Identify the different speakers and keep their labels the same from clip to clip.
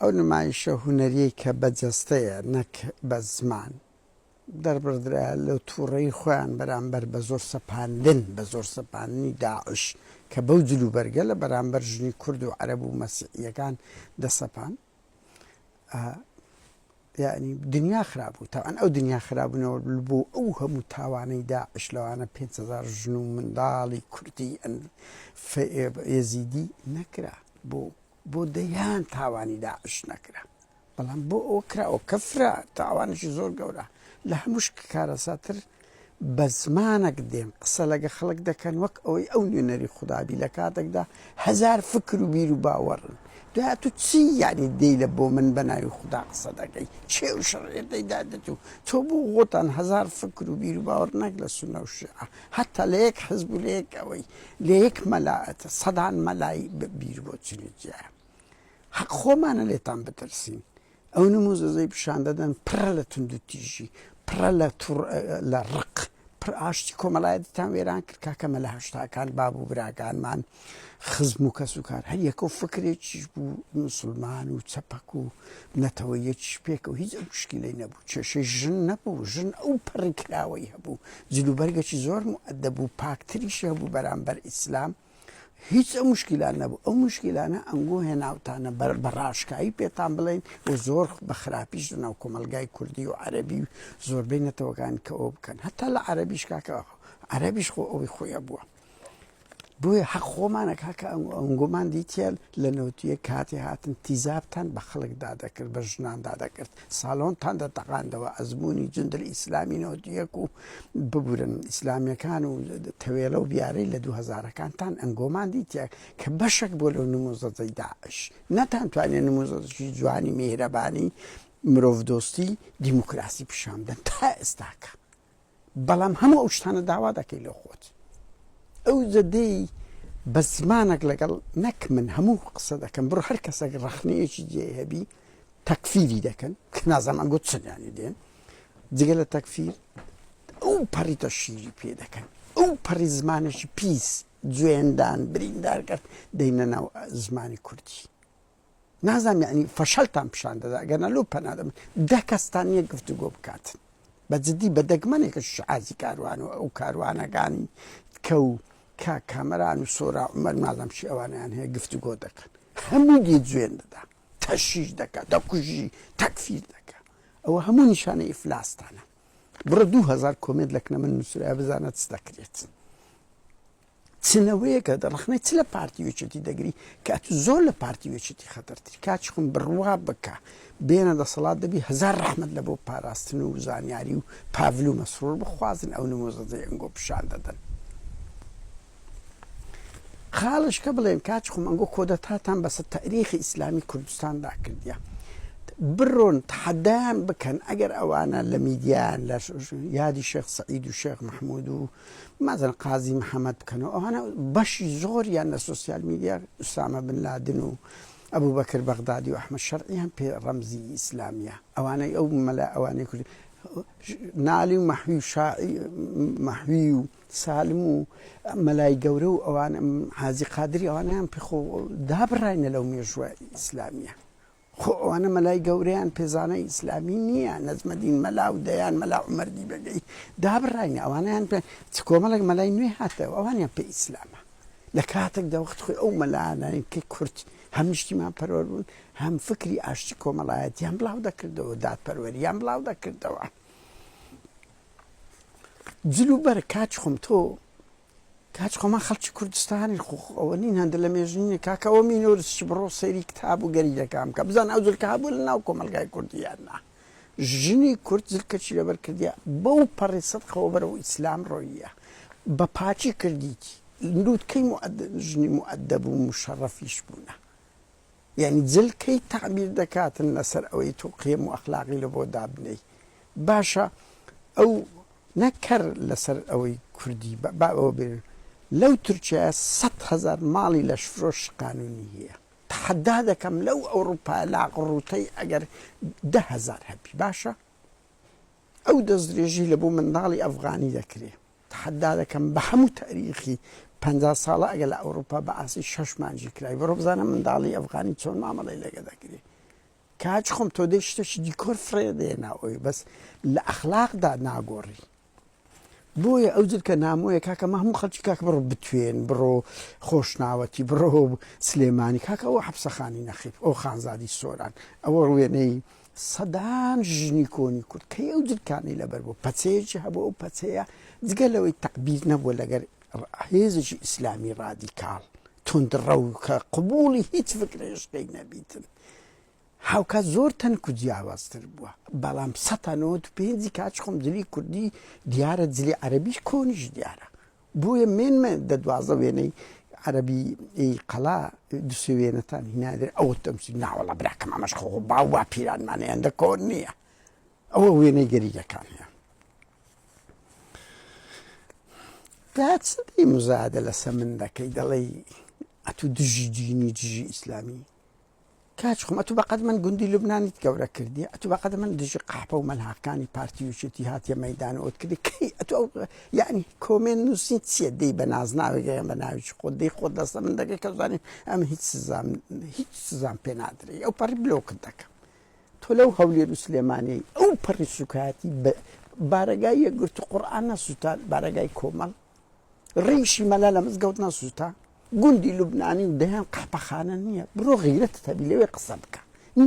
Speaker 1: ئەو نمایشە هونەریەی کە بەجەستەیە نەک بە زمان دەربڕدرا لەو تووڕەی خۆیان بەرامبەر بە زۆر سەپاندن بە زۆر سەپاندنی داعش کە بەو جلوبەرگە لە بەرامبەر ژنی کورد و عەرەب و مەسیحیەکان دەسەپان. یعنی دنیا خراببوو تاوان ئەو دنیا خراببوونەوە بوو ئەو هەموو تاوانەی داعش لەوانە 5,000 ژن و منداڵی کوردی یەزیدی نەکرا بۆ دەیان تاوانی داعش نەکرا، بەڵام بۆ ئەوە کراوە کەفرا تاوانشی زۆر گەورە. لە هەمووش کارەساتر بە زمانێک دێن قسە لەگە خەڵک دەکەن وەک ئەوەی ئەو نوێنەری خودابی لە کاتێکدا 1000 فکر و بیر و باوەڕن. دوای تو چی یعنی دەی لە بۆ من بە ناوی خوددا قسە دەکەی چێ و شەڕێتەیدا دەتو تۆ بۆ خۆتان 1000 فکر و بیر و باوەڕ نەک لە سونە و شیعە هەتا لە یەک حزب و لە یەک ئەوەی لە یەک مەلایەتە سەدان مەلای بیر بۆ چنجیە حەق خۆمانە لێتان بترسین. ئەو نموزەزەی پیشان دەدەن پڕە لە تونند و تیژی پڕە لە ڕق پڕ ئاشتی کۆمەڵایەتتان وێران کرد کاکە مەلە هەشتاکان بابوو براکانمان خزم و کەس و کار هەر یەکە و فکرێکیش بوو مسلمان و چەپەک و نەتەوە یەکیش پێکەوە هیچ ئەو مشکلەی نەبوو کێشەی ژن نەبوو ژن ئەو پەڕی کراوەی هەبوو جلوبەرگێکی زۆر مؤدەب و پاکتریشی هەبوو بەرامبەر ئیسلام هیچ ئەو مشکلان نەبوو. ئەو مشکلانە ئەنگۆ هێناوتانە بەڕاشکایی پێتان بڵێن و زۆر بە خراپیش ناو کۆمەلگای کوردی و عەرەبی و زۆربەی نەتەوەکان کە ئەو بکەن هەتا لە عەرەبیش کاکە عەرەبیش خۆ ئەوەی خۆیە بووە بۆیە حەق خۆمانە کاکە ئەنگۆمان دیتە لە نەوتیە کاتێ هاتن تیزابتان بە خەڵکدا دەکرد بە ژناندا دەکرد ساڵۆنتان دەتەقاندەوە ئەزمموی جندل ئیسلامی نەوتیەک و ببورن ئیسلامیەکان و تەوێڵە و بیارەی لە 2000ەکانتان ئەنگۆمان دیتە کە بەشێک بۆ لەو نموزەزەی داعش نەتانتوانێت نموزەشی جوانی میهرەبانی مرۆڤ دۆستی دیموکراسی پیشاندن تا ئێستاکە، بەڵام هەموو ئەو شتانە داوا دەکەی لە خۆت. ئەو زەدەی بە زمانێک لەگەڵ نەک من هەموو قسە دەکەم بڕۆ هەر کەسێک ڕەخنەیەکی جێ هەبی تەکفیری دەکەن کە نازانم گوت چنیانی دێن جگە لە تەکفیر ئەو پەڕیتە شیری پێ دەکەن ئەو پەڕی زمانێکی پیس جوێندان بریندار کرد دەینە ناو زمانی کوردی نازانم یعنی فەشەلتان پیشان دەدا ئەگەر لەو پەنادەم دە کەستان یەک گفتوگۆ بکاتن بە جددی بە دەگمەنێکە شعازی کاروان و ئەو کاروانەکانی کە و کامەران و سۆرا عومەر نازانم چی ئەوانیان هەیە گفتوگۆ دەکەن هەموو دی جوێن دەدا تەشیش دەکات دەکوژی تەکفیر دەکات ئەوە هەموو نیشانەی ئیفلاستانە. بڕە 2000 کۆمنت لەکنە من نووسرا بزانە چ دەکرێت چنەوەیەکە دەڕخنەی چ لە پارتیوێچێتی دەگری کە تو زۆر لە پارتیوێچێتی خەتەرتری کاچ خۆم بڕوا بکە بێنە دەسەڵات دەبی 1000 ڕەحمەت لە بۆ پاراستن و زانیاری و پاڤل و مەسرۆر بخوازن ئەو نموزەزەی ئەنگۆ پیشان دەدەن. خاڵش کە بڵێن کاچ خۆم ئەنگۆ کۆدەتاتان بەسەر تاریخی ئیسلامی کوردستاندا کردیە بڕۆن تحەدایان بکەن ئەگەر ئەوانە لە میدیان لە یادی شێخ سەعید و شێخ محمود و مازن قازی محەممەد بکەنەوە ئەوانە بەشی زۆریان لە سوسیال میدیا ئوسامە بن لادن و ئەبوو بەکر بەغدادی و ئەحمەد شەرعیان پێ ڕەمزی ئیسلامیە ئەوانەی ئەو مەلا ئەوانەی کوردی نالی و مەحوی و سالم و مەلای گەورە و ئەوان حاجی قادری ئەوانیان پێخۆ دابڕاینە لەو مێژوە ئیسلامیە خۆ ئەوانە مەلای گەورەیان پێزانەی ئیسلامی نییە نەزمەدین مەلا و دەیان مەلا عومەردی بەگەی دابڕاینە ئەوانیان پێ چ کۆمەڵێک مەلای نوێ هاتەوە ئەوانیان پێ ئیسلامە لە کاتێکدا وەخت خۆی ئەو مەلایانەی کە کورد هەم نیشتیمان پەروەەر بوون هەم فکری ئاشتی کۆمەڵایەتیان بڵاو دەکردەوە دادپەروەریان بڵاو دەکردەوە. جلوبەر کاچ خۆم تۆ کاچ خۆمان خەڵکی کوردستانی ئەوە نین هەندە لە مێژنینە کاکە ئەوە مینۆرسش بڕۆ سەیری کتاب و گەری دەکەم کە بزان ئەو جلکە هەبوو لە ناو کۆمەلگای کوردیاننا ژنی کورد زلکەچی لەبەر کردیە بەو پەڕی سەدقەوە بەرەو ئیسلام ڕۆیە بە پاچی کردیتی نودکەی ژنی مؤدەب و مشەڕەفیش بوونە یعنی جلکەی تعبیر دەکاتن لەسەر ئەوەی تۆ قێم و ئەخلاقی لە بۆ دابنەی باشە ئەو نەکەر لەسەر ئەوەی کوردی ئەوە بێ لەو تورکیا 100,000 ماڵی لە شفرۆش قانونی هەیە تحەدا دەکەم لەو ئەوروپا لاق ڕوتەی ئەگەر 10,000 هەبی باشە ئەو دەستدرێژی لە بۆ منداڵی ئەفغانی دەکرێت تحەدا دەکەم بە هەموو تاریخی 50 ساڵە ئەگەر لە ئەوروپا بە ئاسی 6 مانجی کرای بەڕۆ بزانە منداڵی ئەفغانی چۆن مامەڵەی لەگە دەکرێت کاچ خۆم تۆ دەی شتێکی دیکۆر فرێدێناوەی بەس لە ئەخلاقدا ناگۆڕی. بۆیە ئەو جر کە نامۆیە کاکە هەموو خەڵکی کاکە بڕۆ بتوێن بڕۆ خۆشناوەتی بڕۆ سلێمانی کاکە ئەوە حەبسەخانی نەخیب ئەو خانزادی سۆران ئەوە وێنەی سەدان ژنی کۆنی کورد کە ئەو جرکانی لەبەر بۆ پەچەیەکی هەبوو ئەو پەچەیە جگەلەوەی تەعبیر نەبووە لەگەر هێزێکی ئیسلامی ڕادیکاڵ تندڕە و کە قبوڵی هیچ فکرێشتەی نەبیتن هاوکات زۆر تەنک و جیاوازتر بووە بەڵام 1995 کاچ خۆم جلی کوردی دیارە جلی عەرەبیش کۆنیش دیارە بۆیە مێنمە دە 12 وێنەی عەرەبی قەڵا دوسێ وێنەتان هینادر ئەوە تەمسی ناوەڵە براکەم ئەمەش خۆ باو وا پیرانمانەیەندە کۆن نییە ئەوە وێنەی گەریگەکان هەیە. دا چ دەی مزادە لەسە من دەکەی دەڵێی ئەتوو دژی دینی دژی ئیسلامی کاچ خۆم ئەتوو بەقەد من گوندی لوبنانیت گەورە کردی ئەتوو بەقەد من دژی قاپە و مەلحاقانی پارتی وشتی هاتیە مەیدانەوەت کردی کەی ئەتوو ئەو یعنی کۆمێن نووسین چییە دەی بە نازناوێگەیان بە ناویی خۆ دەی خۆ دەستە من دەکەی کە زانین ئەم هیچ سزام پێ نادرێ ئەو پەڕی بلۆکت دەکەم تۆ لەو هەولێر و سلێمانیەی ئەو پەڕی سوکاتی بارەگای یەکگرت و قورئان نەسووتان بارەگای کۆمەڵ ڕیشی مەلا لە مزگەوت نەسووتا گوندی لوبنانی و دەیان قاپەخانە نییە بڕۆ غیرەتت هەبی لەوێ قسە بکە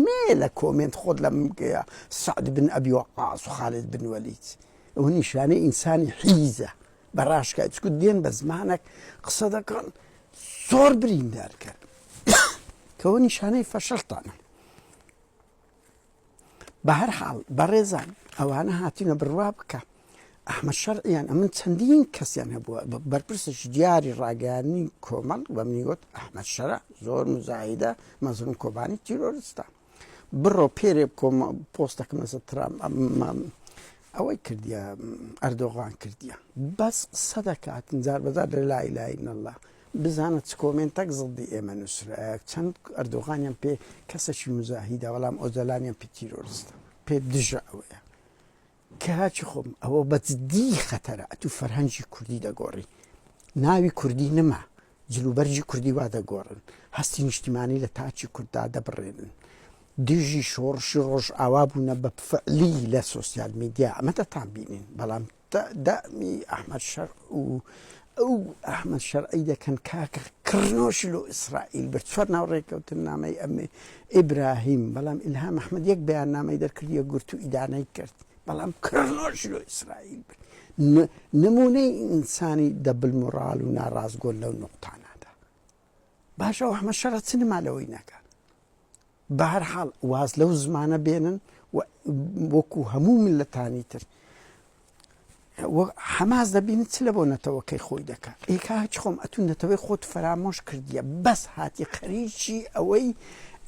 Speaker 1: مێ لە کۆمنت خۆت لە مگەیە سعد بن ئەبی وەقاص و خالد بن وەلید ئەوە نیشانەی ئینسانی حیزە بەڕاشکای چکو دێن بە زمانێک قسە دەکەن زۆر بریندارکە کەەوە نیشانەی فەشەڵتانە. بە هەر حاڵ بەڕێزان ئەوانە هاتینە بڕوا بکە ئەحمەد شەرعیان ئەمن چەندین کەسیان هەبووە بەرپرسش دیاری ڕاگەیاندنی کۆمەڵ بە منی گوت ئەحمەد شەرع زۆر مزاحیدە مەزلوم کۆبانی تیرۆریستە بڕۆ پێرێ پۆستەکەم لەسەر ترامپ ئەوەی کردیە ئەردۆغان کردیە بەس قسە دەکات جار بەجار لە لا ئیلاهە ئیلا الله بزانە چ کۆمێنتێک زڵدی ئێمە نووسرایە چەند ئەردۆغانیان پێ کەسێکی مزاحیدە بەڵام ئۆزەلانیان پێ تیرۆریستە پێ دژە ئەوەیە کاچی خۆم ئەوە بەجددی خەتەرە ئەتوو فەرهەنگی کوردی دەگۆڕی ناوی کوردی نەما جلوبەرجی کوردی وا دەگۆڕن هەستی نیشتیمانی لە تاچی کورددا دەبڕێنن دژی شۆڕشی ڕۆژ ئاوا بوونە بە فعلی لە سۆسیال میدیا ئەمە دەتان بینین بەڵام دەمی ئەحمەد شەرع و ئەو ئەحمەد شەرعی دەکەن کاکە کڕنۆشی لۆ ئیسرائیل بر چوار ناوڕێکەوتن نامەی ئەمێ ئیبراهیم بەڵام ئیلهام ئەحمەد یەک بەیان نامەی دەرکردیە گورت و ئیدانەی کرد بەڵام کڕنۆشی لۆ ئیسرائیل بر نمونەی ئینسانی دەبلمۆڕاڵ و ناڕازگۆن لەو نوقتانەدا باشە ئەو ئەحمەد شەرع چ نمالەوەی نەکات بە هەر حاڵ واز لەو زمانە بێنن وەکو هەموو ملەتانی تر حەماس دەبینیت چ لە بۆ نەتەوەکەی خۆی دەکات ئێکاچ خۆم ئەتوو نەتەوەی خۆت فەرامۆش کردیە بەس هاتی خەریکی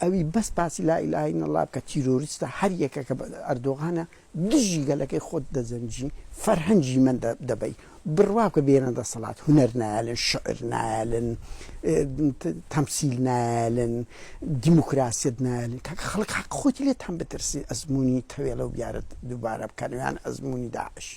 Speaker 1: ئەوی بەس باسی لا ئیلاهە ئیلا الله بکە تیرۆریستە هەر یەکە کە ئەردۆغانە دژی گەلەکەی خۆت دەزەنجی فەرهەنگی من دەبەی بڕوا بکە بێنە دەسەڵات هونەر نایڵن شعر نایڵن تەمسیل نایڵن دیموکراسیت نایڵن کاکە خەڵک حەق خۆتی لێتان بترسی ئەزمموی تەوێڵە و بیارەت دووبارە بکەنویان ئەزمموی داعش